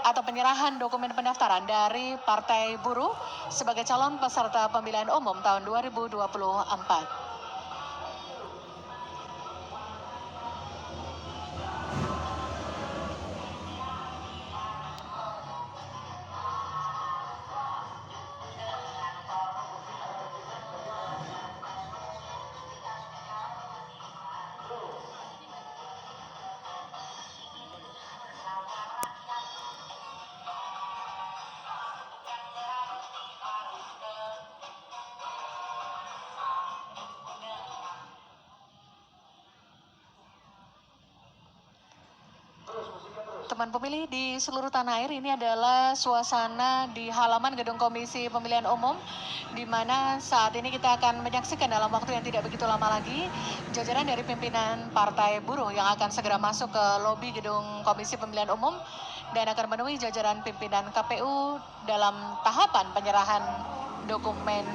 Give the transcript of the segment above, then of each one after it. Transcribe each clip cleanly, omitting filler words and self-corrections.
atau penyerahan dokumen pendaftaran dari Partai Buruh sebagai calon peserta pemilihan umum tahun 2024. Teman pemilih di seluruh tanah air, ini adalah suasana di halaman gedung Komisi Pemilihan Umum, di mana saat ini kita akan menyaksikan dalam waktu yang tidak begitu lama lagi, jajaran dari pimpinan Partai Buruh yang akan segera masuk ke lobi gedung Komisi Pemilihan Umum dan akan menemui jajaran pimpinan KPU dalam tahapan penyerahan dokumen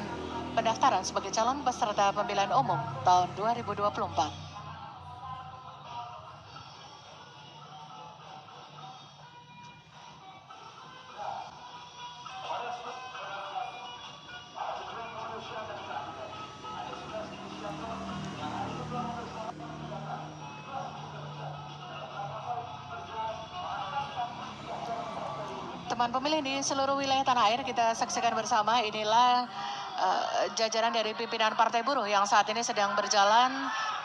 pendaftaran sebagai calon peserta pemilihan umum tahun 2024. Teman pemilih di seluruh wilayah tanah air, kita saksikan bersama, inilah jajaran dari pimpinan Partai Buruh yang saat ini sedang berjalan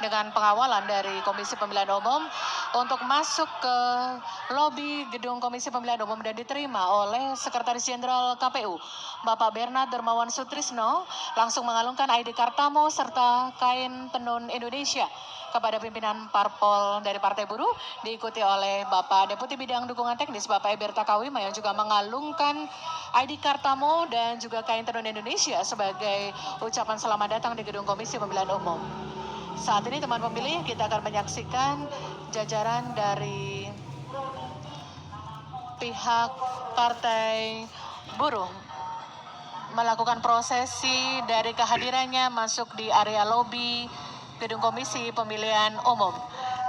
dengan pengawalan dari Komisi Pemilihan Umum untuk masuk ke lobi gedung Komisi Pemilihan Umum dan diterima oleh Sekretaris Jenderal KPU, Bapak Bernard Dermawan Sutrisno, langsung mengalungkan ID Kartamo serta kain tenun Indonesia kepada pimpinan parpol dari Partai Buruh, diikuti oleh Bapak Deputi Bidang Dukungan Teknis Bapak Eberta Kawima yang juga mengalungkan ID Kartamo dan juga kain tenun Indonesia sebagai ucapan selamat datang di gedung Komisi Pemilihan Umum. Saat ini teman pemilih, kita akan menyaksikan jajaran dari pihak Partai Buruh melakukan prosesi dari kehadirannya masuk di area lobi gedung Komisi Pemilihan Umum.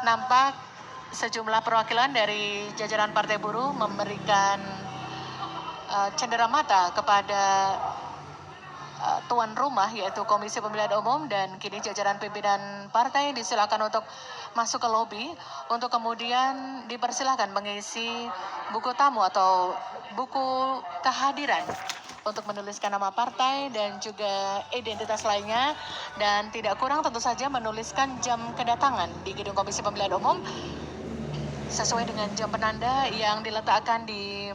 Nampak sejumlah perwakilan dari jajaran Partai Buruh memberikan cendera mata kepada tuan rumah, yaitu Komisi Pemilihan Umum, dan kini jajaran pimpinan partai disilakan untuk masuk ke lobi untuk kemudian dipersilakan mengisi buku tamu atau buku kehadiran untuk menuliskan nama partai dan juga identitas lainnya, dan tidak kurang tentu saja menuliskan jam kedatangan di gedung Komisi Pemilihan Umum sesuai dengan jam penanda yang diletakkan di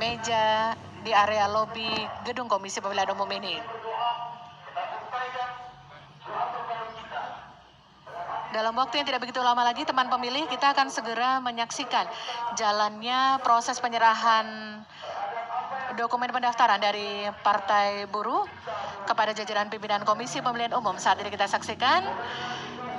meja di area lobi gedung Komisi Pemilihan Umum ini. Dalam waktu yang tidak begitu lama lagi, teman pemilih, kita akan segera menyaksikan jalannya proses penyerahan dokumen pendaftaran dari Partai Buruh kepada jajaran pimpinan Komisi Pemilihan Umum. Saat ini kita saksikan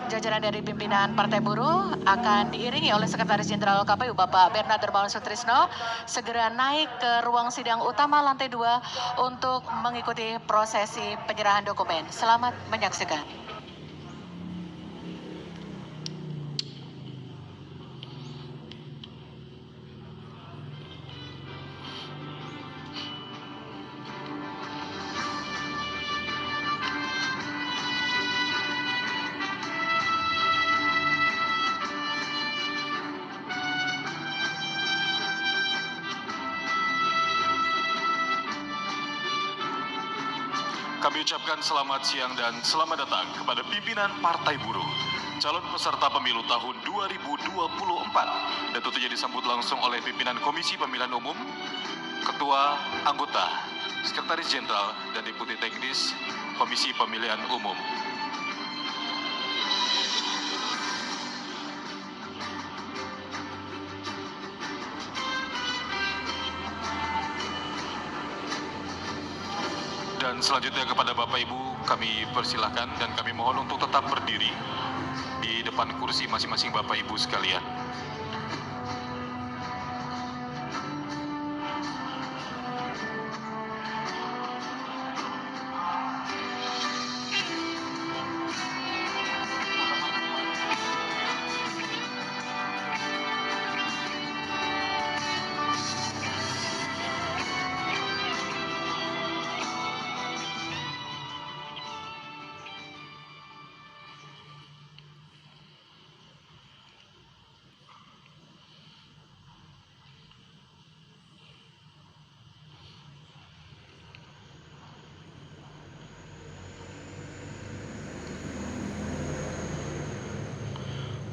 jajaran dari pimpinan Partai Buruh akan diiringi oleh Sekretaris Jenderal KPU Bapak Bernard Dermawan Sutrisno segera naik ke ruang sidang utama lantai 2 untuk mengikuti prosesi penyerahan dokumen. Selamat menyaksikan. Kami ucapkan selamat siang dan selamat datang kepada pimpinan Partai Buruh, calon peserta pemilu tahun 2024, dan tentunya disambut langsung oleh pimpinan Komisi Pemilihan Umum, Ketua Anggota, Sekretaris Jenderal, dan Deputi Teknis Komisi Pemilihan Umum. Dan selanjutnya kepada Bapak Ibu kami persilahkan dan kami mohon untuk tetap berdiri di depan kursi masing-masing Bapak Ibu sekalian.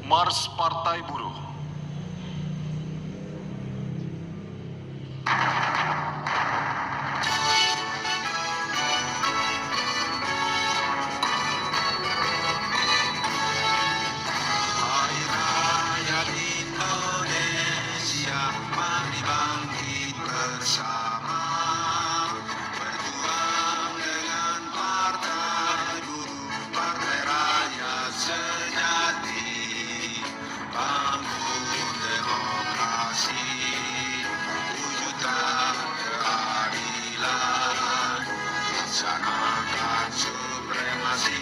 Mars Partai Buruh. Hari Raya Indonesia, mari bangkit bersama, berjuang dengan Partai Buruh, Partai Rakyat sejati, bangun demokrasi, wujudkan keadilan, laksanakan supremasi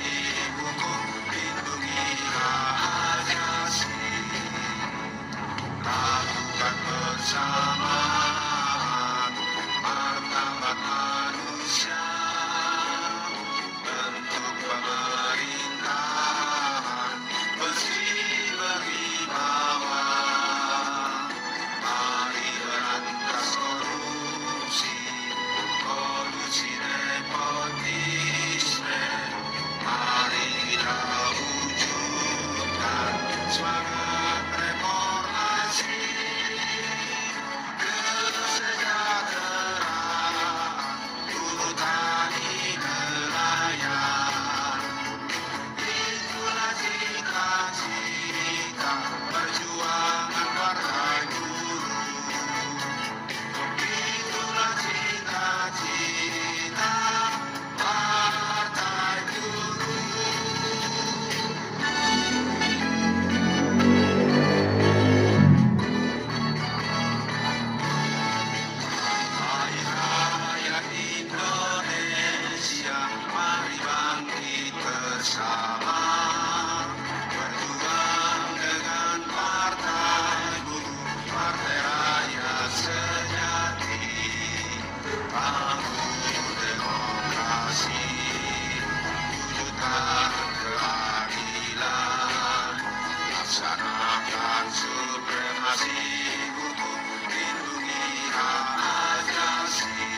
hukum, lindungi hak asasi, lakukan bersamaan martabat manusia, bentuk pemerintahan bersih berwibawa, mari berantas korupsi, kolusi nepotisme, mari kita wujudkan semangat reformasi, kesejahteraan buruh tani nelayan, itulah cita-cita perjuangan Partai Buruh, itulah cita-cita Partai Buruh. Hari Raya Indonesia, mari bangkit bersama, berjuang dengan Partai Buruh, Partai Rakyat sejati, bangun demokrasi, wujudkan keadilan, laksanakan supremasi hukum, lindungi hak asasi,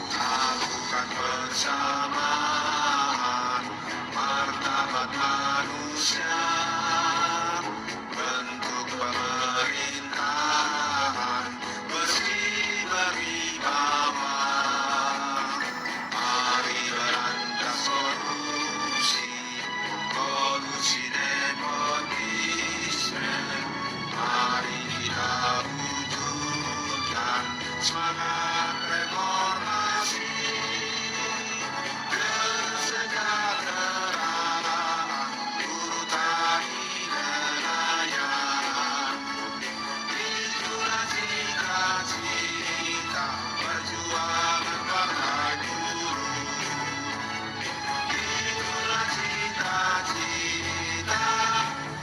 lakukan bersamaan martabat manusia, bentuk pemerintahan bersih berwibawa, mari berantas korupsi, kolusi nepotisme, mari kita wujudkan semangat reformasi, kesejahteraan buruh tani nelayan, itulah cita-cita perjuangan Partai Buruh, itulah cita-cita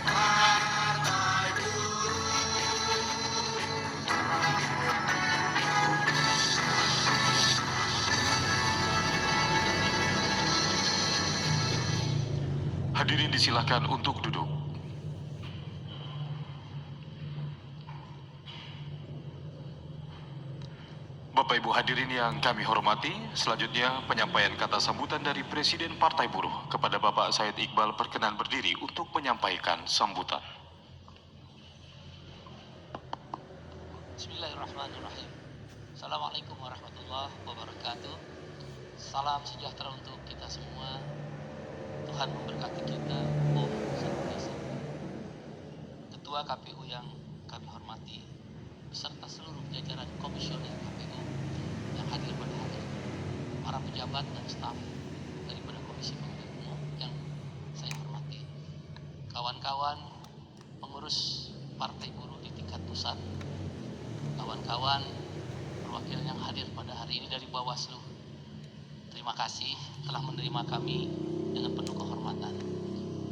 Partai Buruh. Hadirin disilakan untuk duduk. Bapak Ibu hadirin yang kami hormati, selanjutnya penyampaian kata sambutan dari Presiden Partai Buruh kepada Bapak Said Iqbal berkenan berdiri untuk menyampaikan sambutan. Bismillahirrahmanirrahim. Assalamualaikum warahmatullahi wabarakatuh. Salam sejahtera untuk kita semua. Tuhan memberkati kita. Om Swastiastu. Ketua KPU yang kami hormati, beserta seluruh jajaran komisioner KPU yang hadir pada hari ini, para pejabat dan staf daripada Komisi Pemilihan Umum yang saya hormati, kawan-kawan pengurus Partai Buruh di tingkat pusat, kawan-kawan perwakilan yang hadir pada hari ini dari Bawaslu, terima kasih telah menerima kami dengan penuh kehormatan.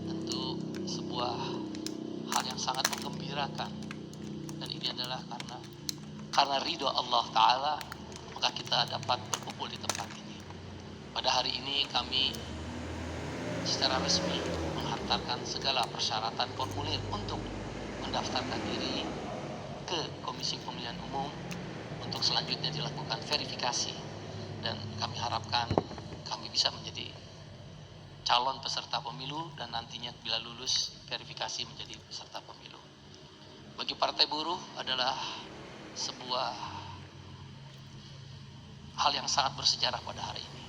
Tentu sebuah hal yang sangat menggembirakan, dan ini adalah karena ridho Allah Ta'ala, maka kita dapat berkumpul di tempat ini. Pada hari ini kami secara resmi menghantarkan segala persyaratan formulir untuk mendaftarkan diri ke Komisi Pemilihan Umum untuk selanjutnya dilakukan verifikasi, dan kami harapkan kami bisa menjadi calon peserta pemilu dan nantinya bila lulus verifikasi menjadi peserta pemilu. Bagi Partai Buruh adalah sebuah hal yang sangat bersejarah pada hari ini.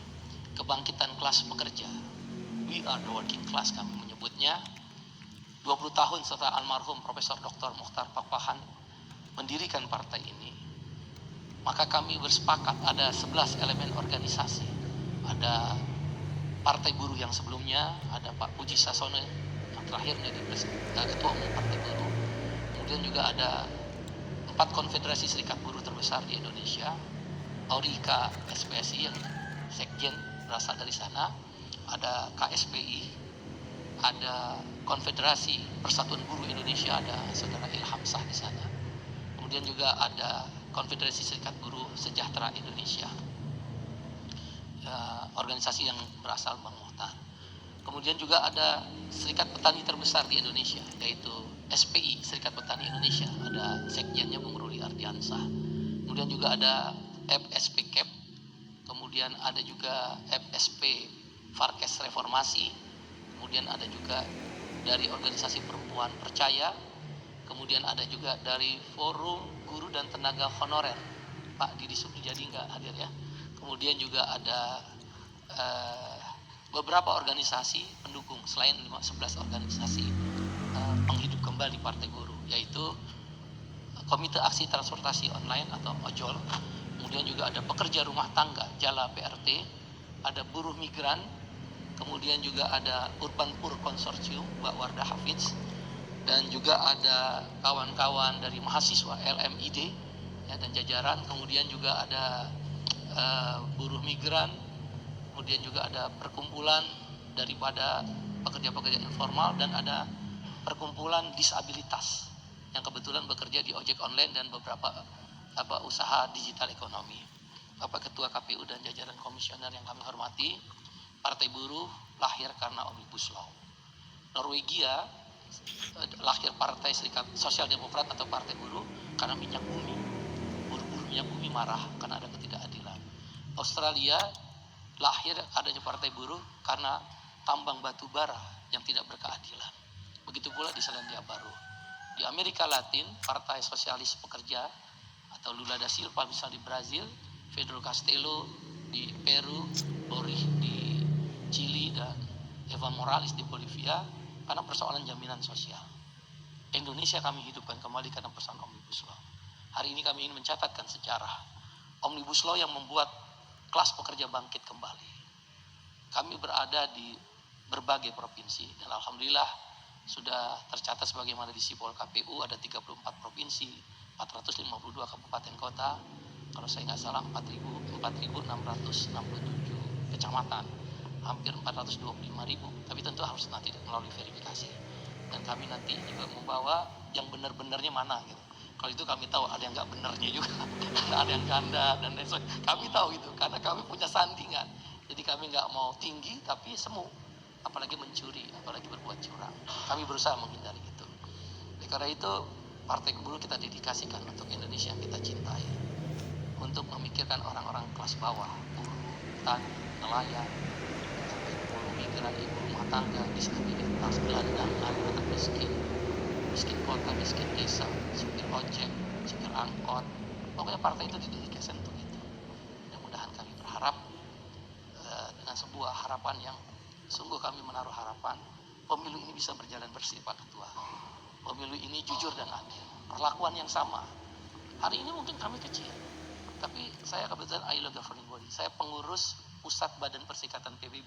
Kebangkitan kelas pekerja, we are the working class kami menyebutnya, 20 tahun setelah almarhum Profesor Dr. Mokhtar Pakpahan mendirikan partai ini, maka kami bersepakat ada 11 elemen organisasi. Ada Partai Buruh yang sebelumnya, ada Pak Puji Sasono yang terakhir menjadi Ketua Umum Partai Buruh. Kemudian juga ada 4 konfederasi serikat buruh terbesar di Indonesia, Aurika SPSI yang sekjen berasal dari sana, ada KSPI, ada Konfederasi Persatuan Buruh Indonesia, ada Saudara Ilham Shah di sana. Kemudian juga ada Konfederasi Serikat Buruh Sejahtera Indonesia, ya, organisasi yang berasal Bang Mokhtar. Kemudian juga ada Serikat Petani terbesar di Indonesia, yaitu SPI, Serikat Petani Indonesia, ada sekjennya Bung Ruli Ardiansah. Kemudian juga ada FSP CAP, kemudian ada juga FSP Farkes Reformasi, kemudian ada juga dari organisasi perempuan percaya, kemudian ada juga dari Forum Guru dan Tenaga Honorer, Pak Didi Supriyadi nggak hadir ya. Kemudian juga ada beberapa organisasi pendukung selain 11 organisasi penghidup kembali Partai Buruh, yaitu Komite Aksi Transportasi Online atau OJOL, kemudian juga ada pekerja rumah tangga Jala PRT, ada buruh migran, kemudian juga ada Urban Pur Konsorsium Mbak Wardah Hafiz, dan juga ada kawan-kawan dari mahasiswa LMID ya, dan jajaran, kemudian juga ada buruh migran, kemudian juga ada perkumpulan daripada pekerja-pekerja informal, dan ada perkumpulan disabilitas yang kebetulan bekerja di ojek online dan beberapa usaha digital ekonomi. Bapak Ketua KPU dan jajaran komisioner yang kami hormati, Partai Buruh lahir karena Omnibus Law. Norwegia lahir Partai Serikat Sosial Demokrat atau Partai Buruh karena minyak bumi. Buruh-buruh minyak bumi marah karena ada ketidakadilan. Australia lahir adanya Partai Buruh karena tambang batu bara yang tidak berkeadilan. Begitu pula di Selandia Baru. Di Amerika Latin, Partai Sosialis Pekerja atau Lula da Silva misalnya di Brazil, Pedro Castillo di Peru, Boric di Chili, dan Evo Morales di Bolivia karena persoalan jaminan sosial. Indonesia kami hidupkan kembali karena persoalan Omnibus Law. Hari ini kami ingin mencatatkan sejarah Omnibus Law yang membuat kelas pekerja bangkit kembali. Kami berada di berbagai provinsi dan alhamdulillah sudah tercatat sebagaimana di Sipol KPU ada 34 provinsi, 452 kabupaten kota, kalau saya nggak salah 4.667 kecamatan, hampir 425.000, tapi tentu harus nanti melalui verifikasi. Dan kami nanti juga membawa yang benar-benarnya mana gitu. Kalau itu kami tahu ada yang nggak benarnya juga, ada yang ganda dan lain sebagainya. Kami tahu itu karena kami punya sandingan. Jadi kami nggak mau tinggi tapi semu, apalagi mencuri, apalagi berbuat curang. Kami berusaha menghindari itu. Oleh karena itu Partai Buruh kita dedikasikan untuk Indonesia yang kita cintai, untuk memikirkan orang-orang kelas bawah, buruh, tani, nelayan, buruh migran, ibu rumah tangga, disabilitas, gelandangan, anak miskin, miskin kota, miskin desa, supir ojek, supir angkot. Pokoknya partai itu didedikasikan untuk itu. Mudah-mudahan kami berharap dengan sebuah harapan yang sungguh kami menaruh harapan, pemilu ini bisa berjalan bersih Pak Ketua. Pemilu ini jujur dan adil, perlakuan yang sama. Hari ini mungkin kami kecil, tapi saya kebetulan ILO Governing Body. Saya pengurus pusat Badan Perserikatan PBB,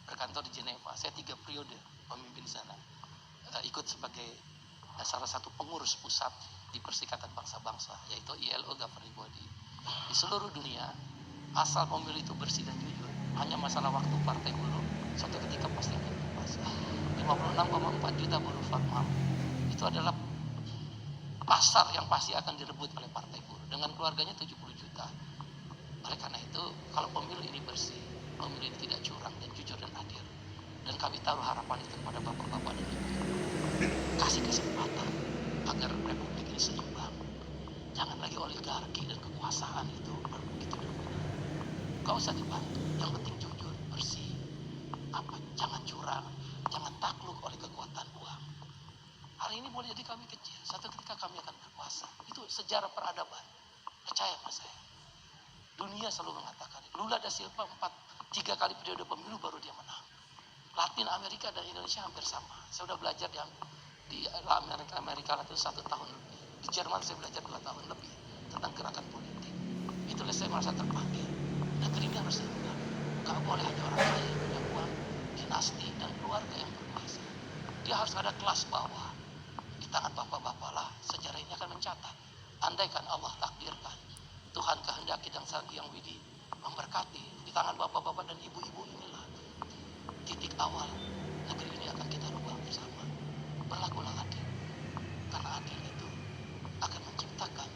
berkantor di Jeneva. Saya 3 periode memimpin sana. Ikut sebagai salah satu pengurus pusat di Perserikatan Bangsa-Bangsa, yaitu ILO Governing Body. Di seluruh dunia, asal pemilu itu bersih dan jujur, hanya masalah waktu. Partai Buruh suatu ketika pasti akan bebas. 56,4 juta buruh formal itu adalah pasar yang pasti akan direbut oleh Partai Buruh dengan keluarganya 70 juta. Oleh karena itu, kalau pemilu ini bersih, pemilu ini tidak curang dan jujur dan adil, dan kami taruh harapan itu kepada bapak-bapak dan ibu-ibu, kasih kesempatan agar republik ini seimbang. Jangan lagi oligarki dan kekuasaan itu begitu berguna. Gak usah dibantu, yang penting jujur, bersih. jangan curang, jangan takluk oleh kekuatan uang. Hari ini boleh jadi kami kecil, satu ketika kami akan berkuasa. Itu sejarah peradaban. Percaya sama saya. Dunia selalu mengatakan, Lula da Silva 3 kali periode pemilu baru dia menang. Latin Amerika dan Indonesia hampir sama. Saya sudah belajar di Amerika itu 1 tahun lebih. Di Jerman saya belajar 2 tahun lebih tentang gerakan politik. Itulah saya merasa terpanggil. Negeri ini harus seimbang. Gak boleh ada orang kaya yang punya uang, dinasti dan keluarga yang berkuasa. Dia harus ada kelas bawah. Di tangan bapak-bapak lah sejarah ini akan mencatat. Andaikan Allah takdirkan, Tuhan kehendaki dan yang widi memberkati, di tangan bapak-bapak dan ibu-ibu inilah titik awal negeri ini akan kita rubah bersama. Berlakulah adil, karena adil itu akan menciptakan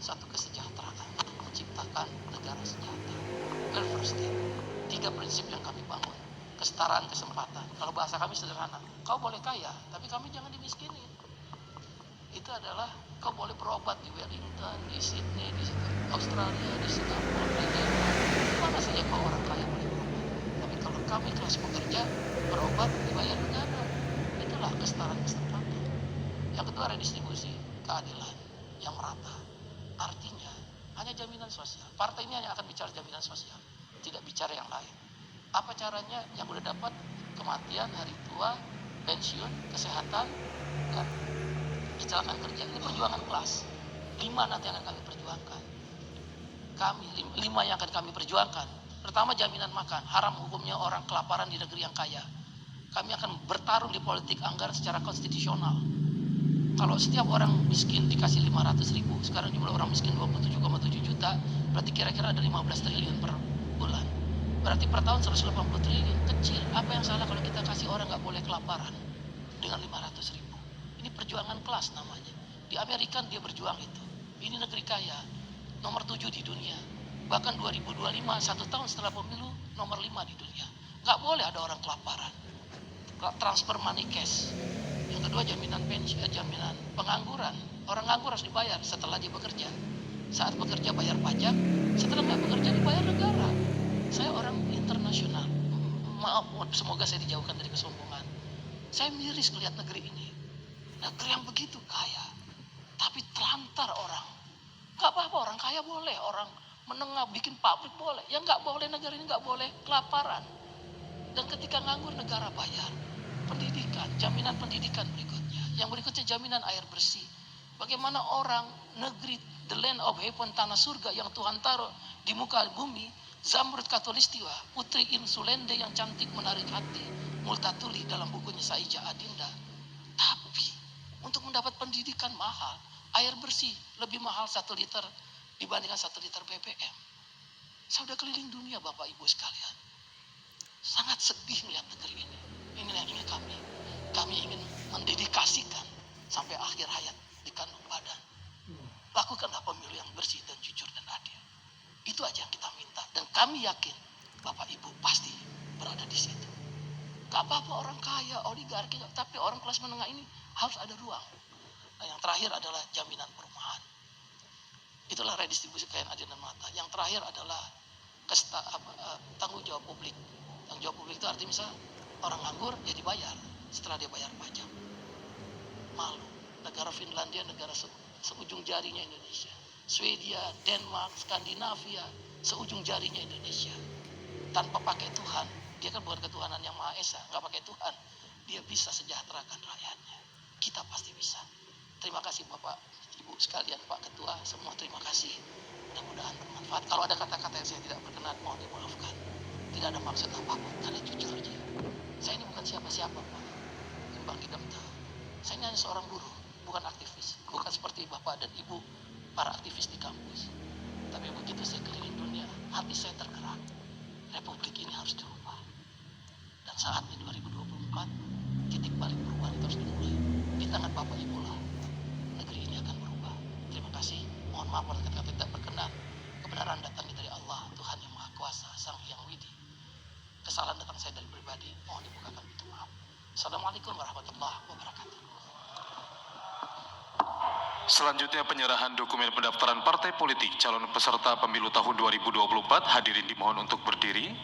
satu kesejahteraan, menciptakan negara sejahtera. Welfare state, 3 prinsip yang kami bangun. Kesetaraan kesempatan. Kalau bahasa kami sederhana, kau boleh kaya, tapi kami jangan dimiskinin. Itu adalah kau boleh berobat di Wellington, di Sydney, di Australia, di Singapura, di Denmark, di mana saja kau orang kaya boleh berobat. Tapi kalau kami kelas pekerja berobat dibayar negara, itulah kesetaraan kesempatan. Yang kedua, redistribusi keadilan yang merata. Artinya hanya jaminan sosial. Partai ini hanya akan bicara jaminan sosial, tidak bicara yang lain. Apa caranya? Yang udah dapat kematian, hari tua, pensiun, kesehatan, dan kecelakaan kerja. Ini perjuangan kelas. 5 nanti akan kami perjuangkan. 5 yang akan kami perjuangkan. Pertama, jaminan makan. Haram hukumnya orang kelaparan di negeri yang kaya. Kami akan bertarung di politik anggaran secara konstitusional. Kalau setiap orang miskin dikasih 500 ribu, sekarang jumlah orang miskin 27,7 juta, berarti kira-kira ada 15 triliun per bulan. Berarti per tahun 180 triliun. Kecil. Apa yang salah kalau kita kasih orang nggak boleh kelaparan dengan 500 ribu? Ini perjuangan kelas namanya. Di Amerika dia berjuang itu. Ini negeri kaya, nomor 7 di dunia. Bahkan 2025, 1 tahun setelah pemilu, nomor 5 di dunia. Nggak boleh ada orang kelaparan. Transfer money cash. Yang kedua, jaminan pensiun, jaminan pengangguran. Orang nganggur harus dibayar setelah dia bekerja. Saat bekerja bayar pajak, setelah nggak bekerja dibayar negara. Saya orang internasional. Maaf, semoga saya dijauhkan dari kesombongan. Saya miris melihat negeri ini. Negeri yang begitu kaya, tapi telantar orang. Gak apa-apa, orang kaya boleh, orang menengah bikin pabrik boleh. Yang gak boleh, negara ini gak boleh kelaparan. Dan ketika nganggur negara bayar. Pendidikan, jaminan pendidikan berikutnya. Yang berikutnya jaminan air bersih. Bagaimana orang negeri, the land of heaven, tanah surga yang Tuhan taruh di muka bumi, Zamrud Katulistiwa, putri Insulende yang cantik menarik hati, Multatuli dalam bukunya Saija Adinda. Tapi untuk mendapat pendidikan mahal, air bersih lebih mahal 1 liter dibandingkan 1 liter BBM. Saya sudah keliling dunia Bapak Ibu sekalian. Sangat sedih melihat negeri ini. Inilah yang ingin kami. Kami ingin mendedikasikan sampai akhir hayat di kandung badan. Lakukanlah pemilu yang bersih dan jujur dan adil. Itu aja yang kita minta. Dan kami yakin Bapak Ibu pasti berada di situ. Gak apa-apa orang kaya, oligarki, tapi orang kelas menengah ini harus ada ruang. Nah, yang terakhir adalah jaminan perumahan. Itulah redistribusi kekayaan adil dan merata. Yang terakhir adalah tanggung jawab publik. Tanggung jawab publik itu artinya misalnya orang nganggur ya dibayar setelah dia bayar pajak. Malu. Negara Finlandia negara seujung jarinya Indonesia. Swedia, Denmark, Skandinavia, seujung jarinya Indonesia. Tanpa pakai Tuhan, dia kan bukan ketuhanan yang Maha Esa, nggak pakai Tuhan, dia bisa sejahterakan rakyatnya. Kita pasti bisa. Terima kasih Bapak, Ibu sekalian, Pak Ketua, semua terima kasih. Mudah-mudahan bermanfaat. Kalau ada kata-kata yang saya tidak berkenan, mohon dimaafkan. Tidak ada maksud apapun, karena jujur aja. Saya ini bukan siapa-siapa, Pak. Bang Idam tahu. Saya hanya seorang buruh, bukan aktivis. Bukan seperti Bapak dan Ibu, para aktivis di kampus. Tapi begitu saya keliling dunia, hati saya tergerak. Republik ini harus dirubah. Dan saatnya 2024, titik balik perubahan itu harus dimulai. Di tangan Bapak Ibu lah, negeri ini akan berubah. Terima kasih. Mohon maaf kalau kata-kata tidak berkenan. Kebenaran datangnya dari Allah, Tuhan yang Maha Kuasa, Sang Hyang Widi. Kesalahan datang saya dari pribadi, mohon dibukakan pintu maaf. Assalamualaikum warahmatullahi wabarakatuh. Selanjutnya penyerahan dokumen pendaftaran partai politik calon peserta pemilu tahun 2024. Hadirin dimohon untuk berdiri.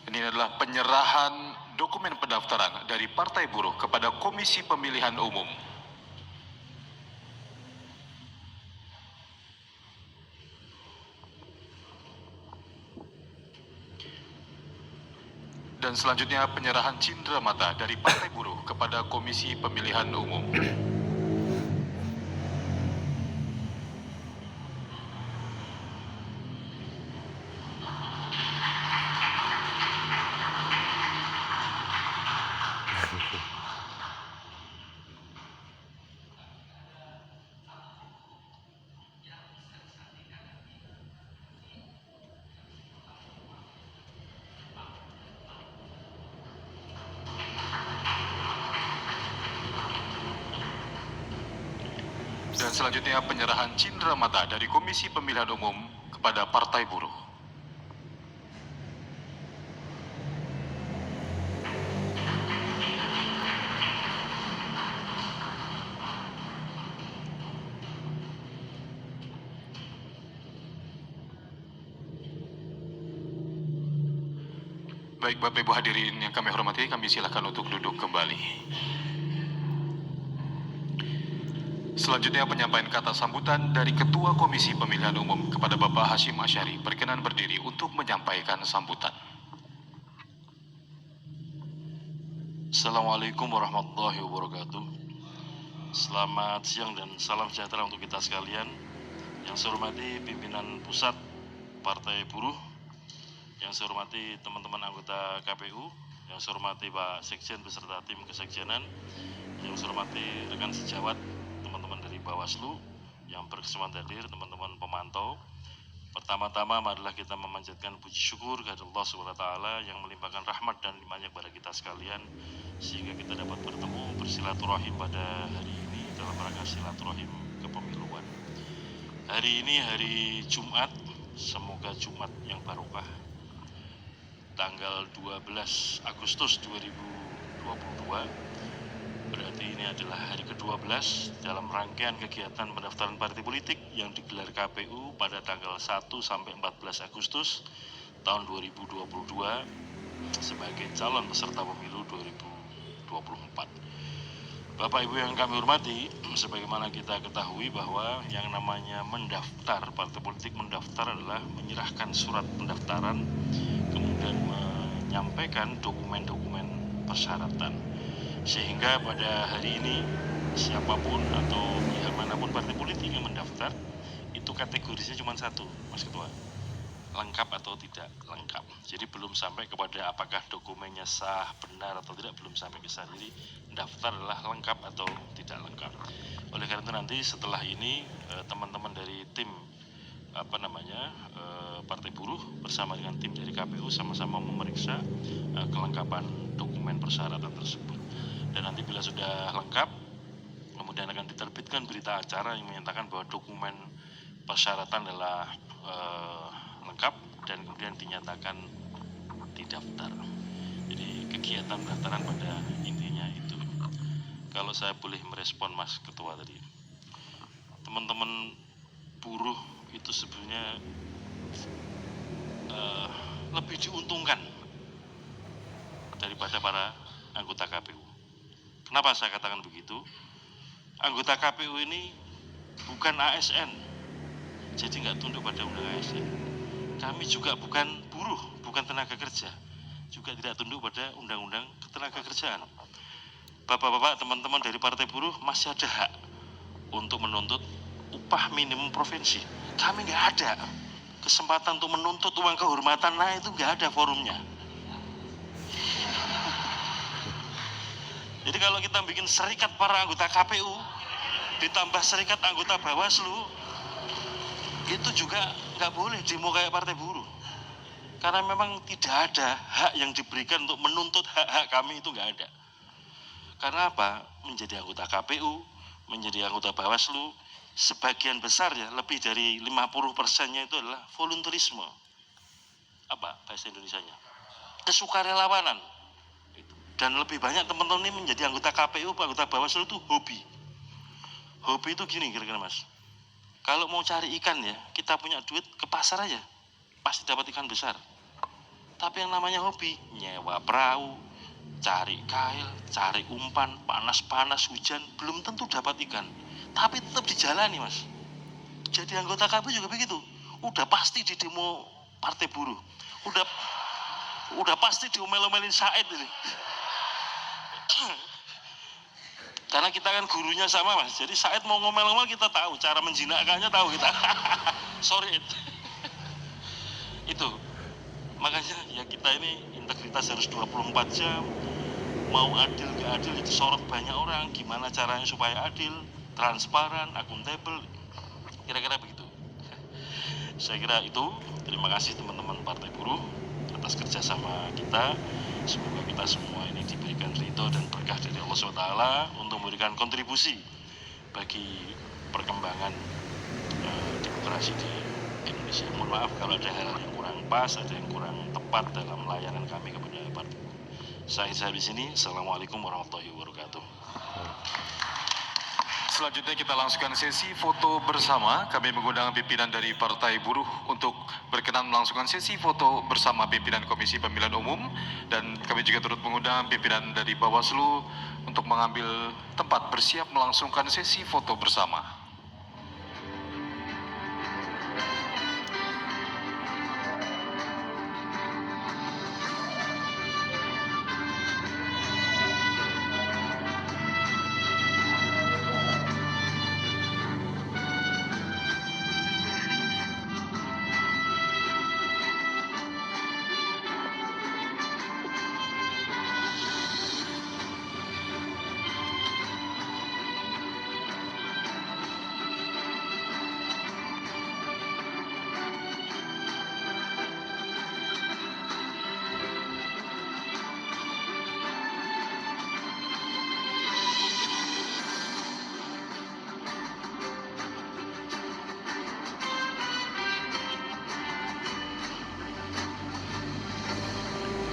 Ini adalah penyerahan dokumen pendaftaran dari Partai Buruh kepada Komisi Pemilihan Umum. Dan selanjutnya penyerahan cindera mata dari Partai Buruh kepada Komisi Pemilihan Umum. Dan selanjutnya penyerahan cindera mata dari Komisi Pemilihan Umum kepada Partai Buruh. Baik Bapak Ibu hadirin yang kami hormati, kami silakan untuk duduk kembali. Selanjutnya penyampaian kata sambutan dari Ketua Komisi Pemilihan Umum kepada Bapak Hashim Asyari. Perkenan berdiri untuk menyampaikan sambutan. Assalamualaikum warahmatullahi wabarakatuh. Selamat siang dan salam sejahtera untuk kita sekalian. Yang saya hormati pimpinan pusat Partai Buruh, yang saya hormati teman-teman anggota KPU, yang saya hormati Pak Sekjen beserta tim kesekjenan, yang saya hormati rekan sejawat, teman-teman dari Bawaslu yang berkesempatan hadir, teman-teman pemantau. Pertama-tama adalah kita memanjatkan puji syukur kepada Allah SWT yang melimpahkan rahmat dan limpahnya kepada kita sekalian, sehingga kita dapat bertemu bersilaturahim pada hari ini dalam rangka silaturahim kepemiluan. Hari ini hari Jumat, semoga Jumat yang barokah, tanggal 12 Agustus 2022. Berarti ini adalah hari ke-12 dalam rangkaian kegiatan pendaftaran partai politik yang digelar KPU pada tanggal 1 sampai 14 Agustus tahun 2022 sebagai calon peserta pemilu 2024. Bapak Ibu yang kami hormati, sebagaimana kita ketahui bahwa yang namanya mendaftar, partai politik mendaftar adalah menyerahkan surat pendaftaran, kemudian menyampaikan dokumen-dokumen persyaratan. Sehingga pada hari ini siapapun atau pihak manapun partai politik yang mendaftar itu kategorisinya cuma satu, Mas Ketua, lengkap atau tidak lengkap. Jadi belum sampai kepada apakah dokumennya sah, benar atau tidak, belum sampai ke sana. Jadi daftar adalah lengkap atau tidak lengkap. Oleh karena itu nanti setelah ini teman-teman dari tim Partai Buruh bersama dengan tim dari KPU sama-sama memeriksa kelengkapan dokumen persyaratan tersebut. Dan nanti bila sudah lengkap, kemudian akan diterbitkan berita acara yang menyatakan bahwa dokumen persyaratan adalah lengkap dan kemudian dinyatakan didaftar. Jadi kegiatan pendaftaran pada intinya itu. Kalau saya boleh merespon Mas Ketua tadi, teman-teman buruh itu sebenarnya lebih diuntungkan daripada para anggota KPU. Kenapa saya katakan begitu? Anggota KPU ini bukan ASN, jadi nggak tunduk pada undang ASN. Kami juga bukan buruh, bukan tenaga kerja, juga tidak tunduk pada undang-undang ketenaga kerjaan. Bapak-bapak, teman-teman dari Partai Buruh masih ada hak untuk menuntut upah minimum provinsi. Kami nggak ada kesempatan untuk menuntut uang kehormatan, nah itu nggak ada forumnya. Jadi kalau kita bikin serikat para anggota KPU, ditambah serikat anggota Bawaslu, itu juga nggak boleh demo kayak Partai Buruh. Karena memang tidak ada hak yang diberikan untuk menuntut hak-hak kami, itu nggak ada. Karena apa? Menjadi anggota KPU, menjadi anggota Bawaslu, sebagian besar ya, lebih dari 50%-nya itu adalah volunteerisme. Apa bahasa Indonesianya? Kesukarelawanan. Dan lebih banyak teman-teman ini menjadi anggota KPU, anggota Bawaslu itu hobi. Hobi itu gini kira-kira Mas. Kalau mau cari ikan ya, kita punya duit ke pasar aja, pasti dapat ikan besar. Tapi yang namanya hobi, nyewa perahu, cari kail, cari umpan, panas-panas, hujan, belum tentu dapat ikan. Tapi tetap dijalani, Mas. Jadi anggota KPU juga begitu. Udah pasti di demo Partai Buruh. Udah pasti diomel-omelin Said ini. Karena kita kan gurunya sama, Mas. Jadi Said mau ngomel-ngomel kita tahu, cara menjinakkannya tahu kita. Sorry itu. Makanya ya kita ini integritas harus 24 jam. Mau adil gak adil itu sorot banyak orang. Gimana caranya supaya adil, transparan, akuntabel. Kira-kira begitu. Saya kira itu. Terima kasih teman-teman Partai Buruh atas kerjasama kita. Semoga kita semua ini diberikan ridho dan berkah dari Allah SWT untuk memberikan kontribusi bagi perkembangan demokrasi di Indonesia. Mohon maaf kalau ada hal yang kurang pas, ada yang kurang tepat dalam layanan kami kepada Partai Buruh. Saya di sini. Assalamualaikum warahmatullahi wabarakatuh. Selanjutnya kita langsungkan sesi foto bersama. Kami mengundang pimpinan dari Partai Buruh untuk berkenan melangsungkan sesi foto bersama pimpinan Komisi Pemilihan Umum, dan kami juga turut mengundang pimpinan dari Bawaslu untuk mengambil tempat bersiap melangsungkan sesi foto bersama.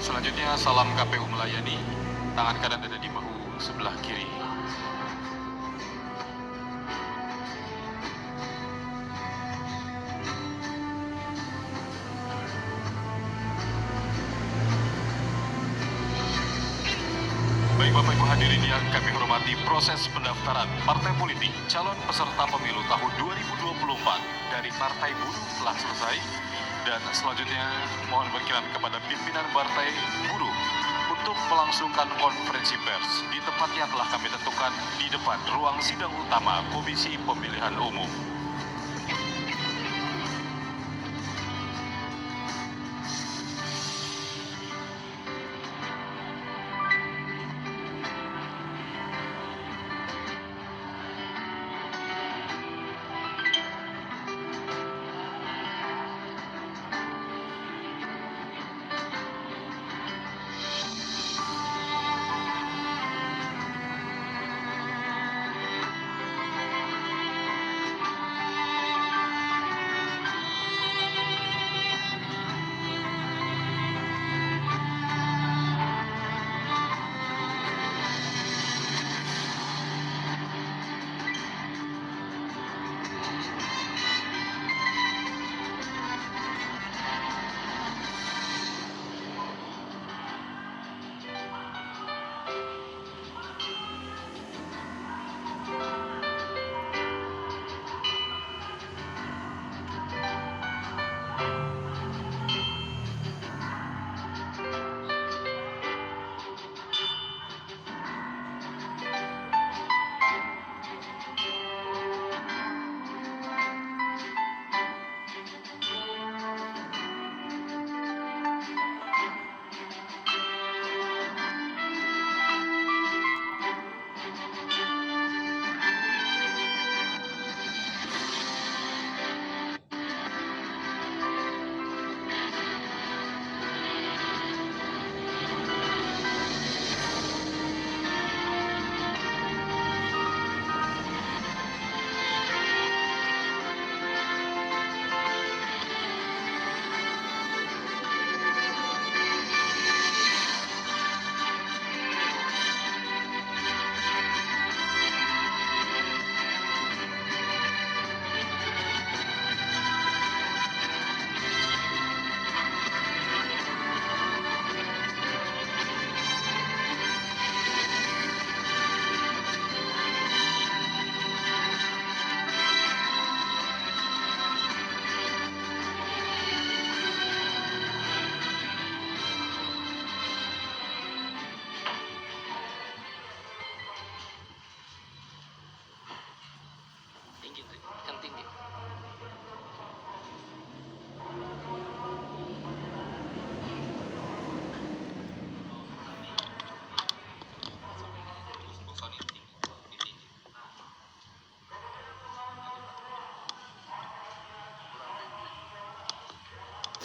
Selanjutnya salam KPU melayani, tangan kanan ada di bahu sebelah kiri. Baik Bapak Ibu hadirin yang kami hormati, proses pendaftaran partai politik calon peserta pemilu tahun 2024 dari Partai Buruh telah selesai. Dan selanjutnya mohon berkenan kepada pimpinan Partai Buruh untuk melangsungkan konferensi pers di tempat yang telah kami tentukan di depan ruang sidang utama Komisi Pemilihan Umum.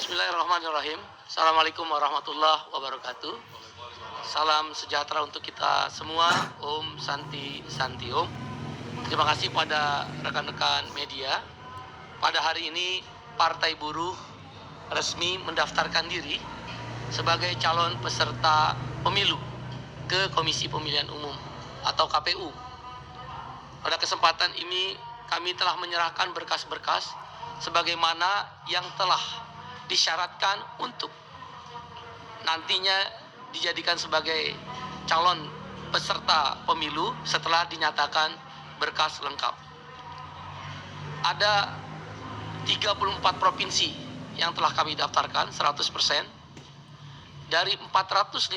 Bismillahirrahmanirrahim. Assalamualaikum warahmatullahi wabarakatuh. Salam sejahtera untuk kita semua. Om Santi Santi Om. Terima kasih pada rekan-rekan media. Pada hari ini Partai Buruh resmi mendaftarkan diri sebagai calon peserta pemilu ke Komisi Pemilihan Umum atau KPU. Pada kesempatan ini kami telah menyerahkan berkas-berkas sebagaimana yang telah disyaratkan untuk nantinya dijadikan sebagai calon peserta pemilu setelah dinyatakan berkas lengkap. Ada 34 provinsi yang telah kami daftarkan 100%. Dari 452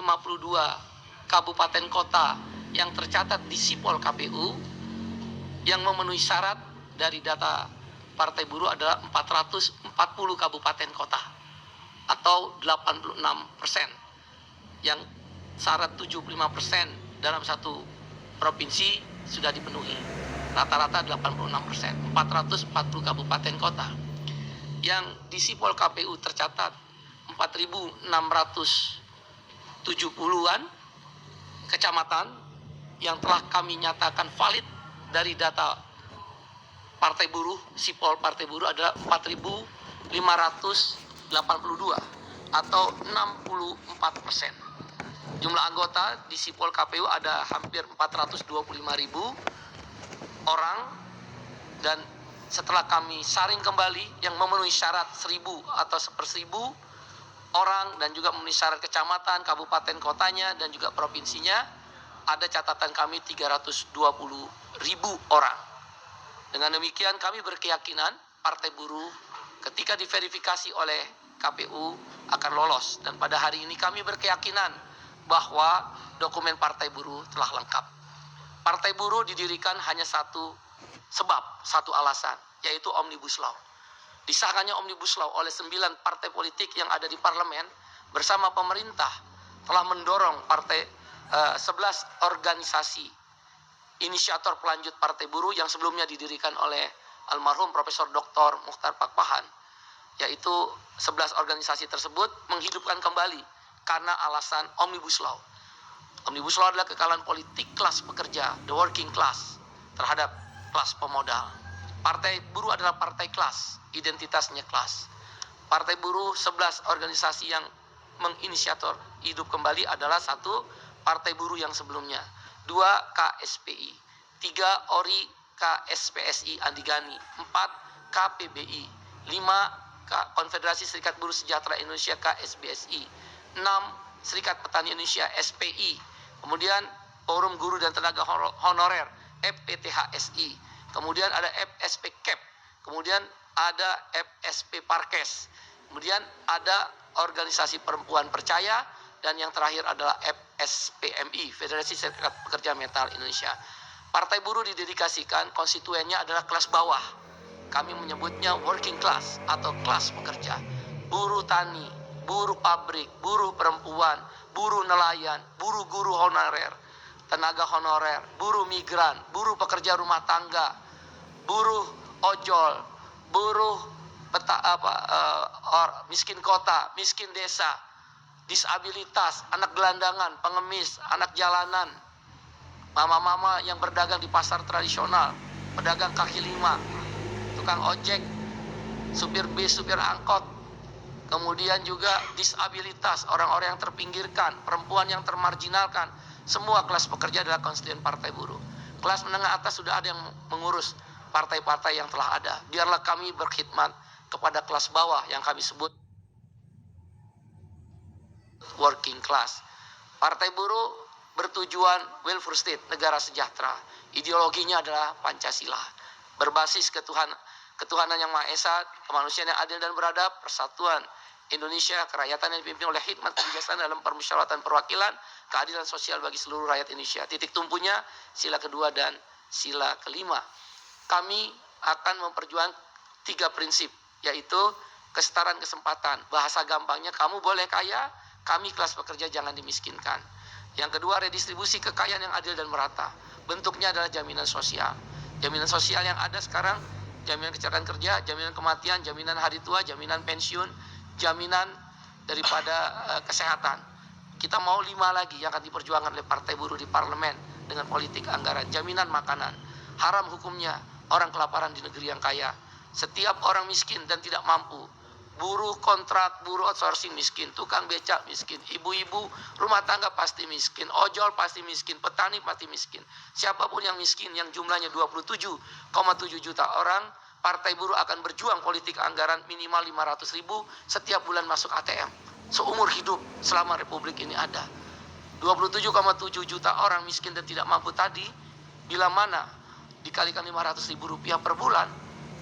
kabupaten kota yang tercatat di Sipol KPU yang memenuhi syarat dari data Partai Buruh adalah 440 kabupaten kota atau 86%, yang syarat 75% dalam satu provinsi sudah dipenuhi, rata-rata 86%, 440 kabupaten kota. Yang di Sipol KPU tercatat 4.670-an kecamatan yang telah kami nyatakan valid dari data Partai Buruh. Sipol Partai Buruh adalah 4.582 atau 64%. Jumlah anggota di Sipol KPU ada hampir 425.000 orang, dan setelah kami saring kembali yang memenuhi syarat 1.000 atau 1/1000 orang dan juga memenuhi syarat kecamatan, kabupaten kotanya dan juga provinsinya, ada catatan kami 320.000 orang. Dengan demikian kami berkeyakinan Partai Buruh ketika diverifikasi oleh KPU akan lolos, dan pada hari ini kami berkeyakinan bahwa dokumen Partai Buruh telah lengkap. Partai Buruh didirikan hanya satu sebab, satu alasan, yaitu Omnibus Law. Disahkannya Omnibus Law oleh 9 partai politik yang ada di parlemen bersama pemerintah telah mendorong 11 organisasi inisiator pelanjut Partai Buruh yang sebelumnya didirikan oleh almarhum Profesor Dr. Muchtar Pakpahan, yaitu 11 organisasi tersebut menghidupkan kembali karena alasan Omnibus Law. Omnibus Law adalah kekalahan politik kelas pekerja, the working class, terhadap kelas pemodal. Partai Buruh adalah partai kelas, identitasnya kelas. Partai Buruh 11 organisasi yang menginisiator hidup kembali adalah 1. Partai Buruh yang sebelumnya, 2. KSPI, 3. ORI KSPSI Andigani, 4. KPBI, 5. Konfederasi Serikat Buruh Sejahtera Indonesia KSBSI, 6. Serikat Petani Indonesia SPI, kemudian Forum Guru dan Tenaga Honorer FPTHSI, kemudian ada FSP CAP, kemudian ada FSP Parkes, kemudian ada Organisasi Perempuan Percaya, dan yang terakhir adalah FSPMI, Federasi Serikat Pekerja Metal Indonesia. Partai Buruh didedikasikan konstituennya adalah kelas bawah. Kami menyebutnya working class atau kelas pekerja. Buruh tani, buruh pabrik, buruh perempuan, buruh nelayan, buruh guru honorer, tenaga honorer, buruh migran, buruh pekerja rumah tangga, buruh ojol, buruh miskin kota, miskin desa, disabilitas, anak gelandangan, pengemis, anak jalanan, mama-mama yang berdagang di pasar tradisional, pedagang kaki lima, tukang ojek, supir bis, supir angkot, kemudian juga disabilitas, orang-orang yang terpinggirkan, perempuan yang termarginalkan, semua kelas pekerja adalah konstituen Partai Buruh. Kelas menengah atas sudah ada yang mengurus partai-partai yang telah ada. Biarlah kami berkhidmat kepada kelas bawah yang kami sebut working class. Partai Buruh bertujuan welfare state, negara sejahtera. Ideologinya adalah Pancasila, berbasis ketuhanan yang Maha Esa, kemanusiaan yang adil dan beradab, persatuan Indonesia, kerakyatan yang dipimpin oleh hikmat kebijaksanaan dalam permusyawaratan perwakilan, keadilan sosial bagi seluruh rakyat Indonesia. Titik tumpunya sila kedua dan sila kelima. Kami akan memperjuangkan 3 prinsip, yaitu kesetaraan kesempatan. Bahasa gampangnya, kamu boleh kaya, kami kelas pekerja jangan dimiskinkan. Yang kedua, redistribusi kekayaan yang adil dan merata. Bentuknya adalah jaminan sosial. Jaminan sosial yang ada sekarang, jaminan kecelakaan kerja, jaminan kematian, jaminan hari tua, jaminan pensiun, jaminan daripada kesehatan. Kita mau 5 lagi yang akan diperjuangkan oleh Partai Buruh di parlemen dengan politik anggaran. Jaminan makanan, haram hukumnya orang kelaparan di negeri yang kaya. Setiap orang miskin dan tidak mampu, buruh kontrak, buruh outsourcing miskin, tukang becak miskin, ibu-ibu rumah tangga pasti miskin, ojol pasti miskin, petani pasti miskin. Siapapun yang miskin yang jumlahnya 27,7 juta orang, Partai Buruh akan berjuang politik anggaran minimal 500.000 setiap bulan masuk ATM. Seumur hidup selama Republik ini ada. 27,7 juta orang miskin dan tidak mampu tadi, bila mana dikalikan 500.000 rupiah per bulan,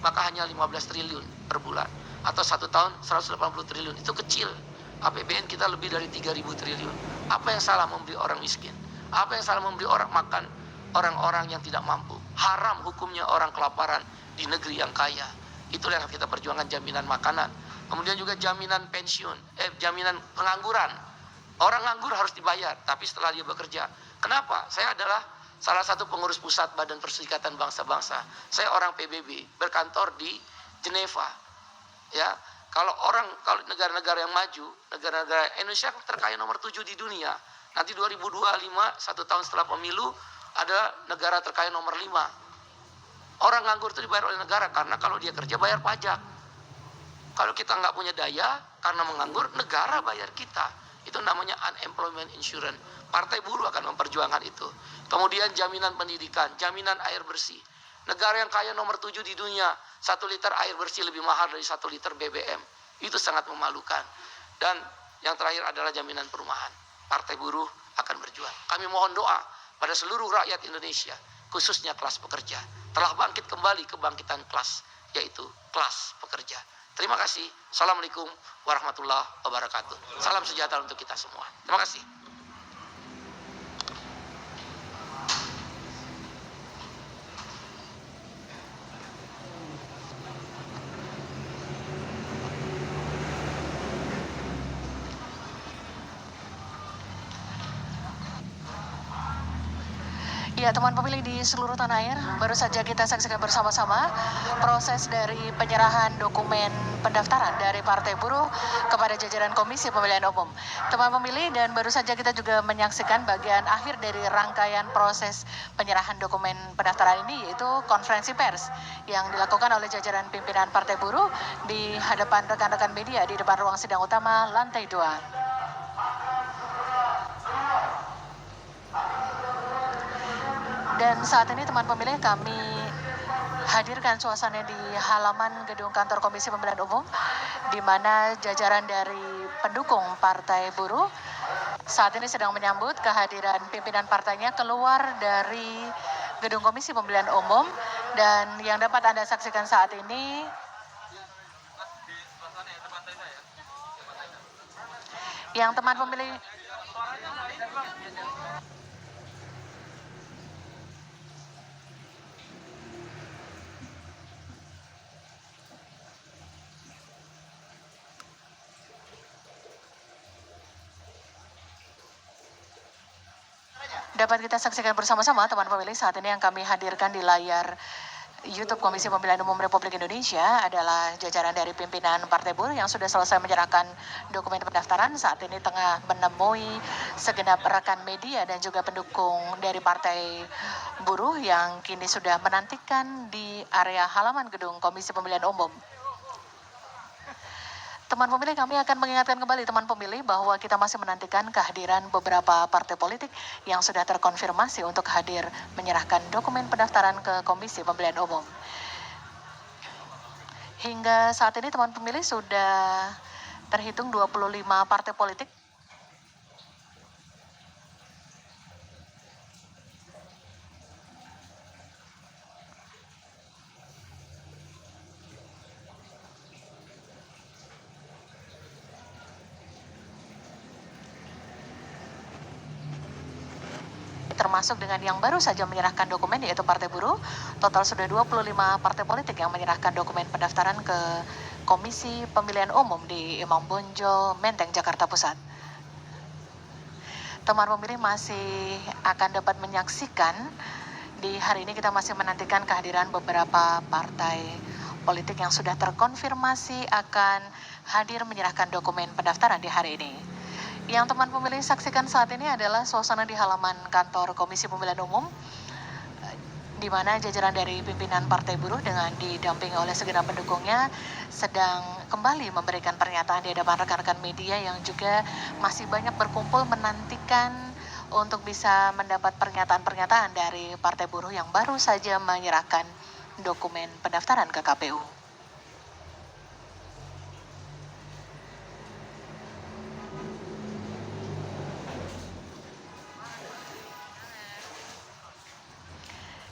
maka hanya 15 triliun per bulan. Atau 1 tahun 180 triliun. Itu kecil. APBN kita lebih dari 3.000 triliun. Apa yang salah membeli orang miskin? Apa yang salah membeli orang makan orang-orang yang tidak mampu? Haram hukumnya orang kelaparan di negeri yang kaya. Itulah yang kita perjuangkan, jaminan makanan. Kemudian juga jaminan pensiun, jaminan pengangguran. Orang nganggur harus dibayar, tapi setelah dia bekerja. Kenapa? Saya adalah salah satu pengurus pusat Badan Perserikatan Bangsa-Bangsa. Saya orang PBB, berkantor di Geneva. Ya, kalau negara-negara yang maju, negara-negara Indonesia terkaya nomor 7 di dunia. Nanti 2025, 1 tahun setelah pemilu, ada negara terkaya nomor 5. Orang nganggur itu dibayar oleh negara karena kalau dia kerja bayar pajak. Kalau kita nggak punya daya karena menganggur, negara bayar kita. Itu namanya unemployment insurance. Partai Buruh akan memperjuangkan itu. Kemudian jaminan pendidikan, jaminan air bersih. Negara yang kaya nomor 7 di dunia, 1 liter air bersih lebih mahal dari 1 liter BBM. Itu sangat memalukan. Dan yang terakhir adalah jaminan perumahan. Partai Buruh akan berjuang. Kami mohon doa pada seluruh rakyat Indonesia, khususnya kelas pekerja, telah bangkit kembali kebangkitan kelas, yaitu kelas pekerja. Terima kasih. Assalamualaikum warahmatullahi wabarakatuh. Salam sejahtera untuk kita semua. Terima kasih. Ya, teman pemilih di seluruh tanah air, baru saja kita saksikan bersama-sama proses dari penyerahan dokumen pendaftaran dari Partai Buruh kepada jajaran Komisi Pemilihan Umum. Teman pemilih, dan baru saja kita juga menyaksikan bagian akhir dari rangkaian proses penyerahan dokumen pendaftaran ini, yaitu konferensi pers yang dilakukan oleh jajaran pimpinan Partai Buruh di hadapan rekan-rekan media di depan ruang sidang utama lantai 2. Dan saat ini teman pemilih, kami hadirkan suasana di halaman gedung kantor Komisi Pemilihan Umum, di mana jajaran dari pendukung Partai Buruh saat ini sedang menyambut kehadiran pimpinan partainya keluar dari gedung Komisi Pemilihan Umum. Dan yang dapat Anda saksikan saat ini, yang teman pemilih dapat kita saksikan bersama-sama, teman pemilih. Saat ini yang kami hadirkan di layar YouTube Komisi Pemilihan Umum Republik Indonesia adalah jajaran dari pimpinan Partai Buruh yang sudah selesai menyerahkan dokumen pendaftaran. Saat ini tengah menemui segenap rekan media dan juga pendukung dari Partai Buruh yang kini sudah menantikan di area halaman gedung Komisi Pemilihan Umum. Teman pemilih, kami akan mengingatkan kembali teman pemilih bahwa kita masih menantikan kehadiran beberapa partai politik yang sudah terkonfirmasi untuk hadir menyerahkan dokumen pendaftaran ke Komisi Pemilihan Umum. Hingga saat ini teman pemilih sudah terhitung 25 partai politik termasuk dengan yang baru saja menyerahkan dokumen, yaitu Partai Buruh. Total sudah 25 partai politik yang menyerahkan dokumen pendaftaran ke Komisi Pemilihan Umum di Imam Bonjol, Menteng, Jakarta Pusat. Teman pemilih masih akan dapat menyaksikan, di hari ini kita masih menantikan kehadiran beberapa partai politik yang sudah terkonfirmasi akan hadir menyerahkan dokumen pendaftaran di hari ini. Yang teman pemilih saksikan saat ini adalah suasana di halaman kantor Komisi Pemilihan Umum, di mana jajaran dari pimpinan Partai Buruh dengan didampingi oleh segenap pendukungnya sedang kembali memberikan pernyataan di hadapan rekan-rekan media yang juga masih banyak berkumpul menantikan untuk bisa mendapat pernyataan-pernyataan dari Partai Buruh yang baru saja menyerahkan dokumen pendaftaran ke KPU.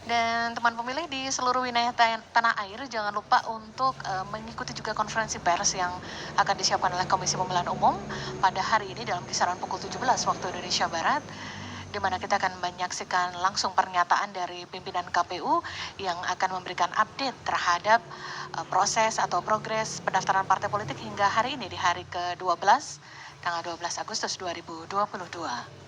Dan teman pemilih di seluruh wilayah tanah air, jangan lupa untuk mengikuti juga konferensi pers yang akan disiapkan oleh Komisi Pemilihan Umum pada hari ini dalam kisaran pukul 17 waktu Indonesia Barat, di mana kita akan menyaksikan langsung pernyataan dari pimpinan KPU yang akan memberikan update terhadap proses atau progres pendaftaran partai politik hingga hari ini di hari ke-12, tanggal 12 Agustus 2022.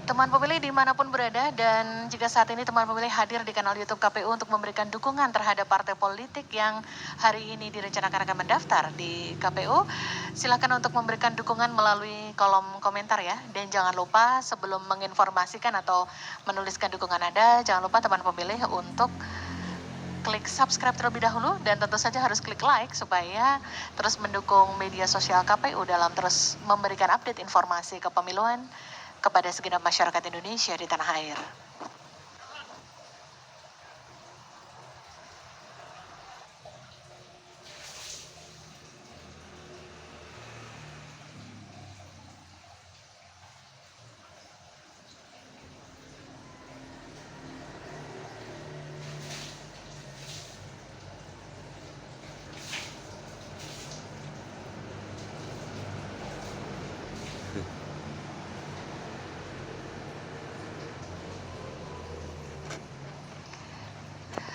Teman pemilih dimanapun berada, dan jika saat ini teman pemilih hadir di kanal YouTube KPU untuk memberikan dukungan terhadap partai politik yang hari ini direncanakan akan mendaftar di KPU, silakan untuk memberikan dukungan melalui kolom komentar ya. Dan jangan lupa sebelum menginformasikan atau menuliskan dukungan Anda, jangan lupa teman pemilih untuk klik subscribe terlebih dahulu, dan tentu saja harus klik like supaya terus mendukung media sosial KPU dalam terus memberikan update informasi kepemiluan kepada segenap masyarakat Indonesia di tanah air.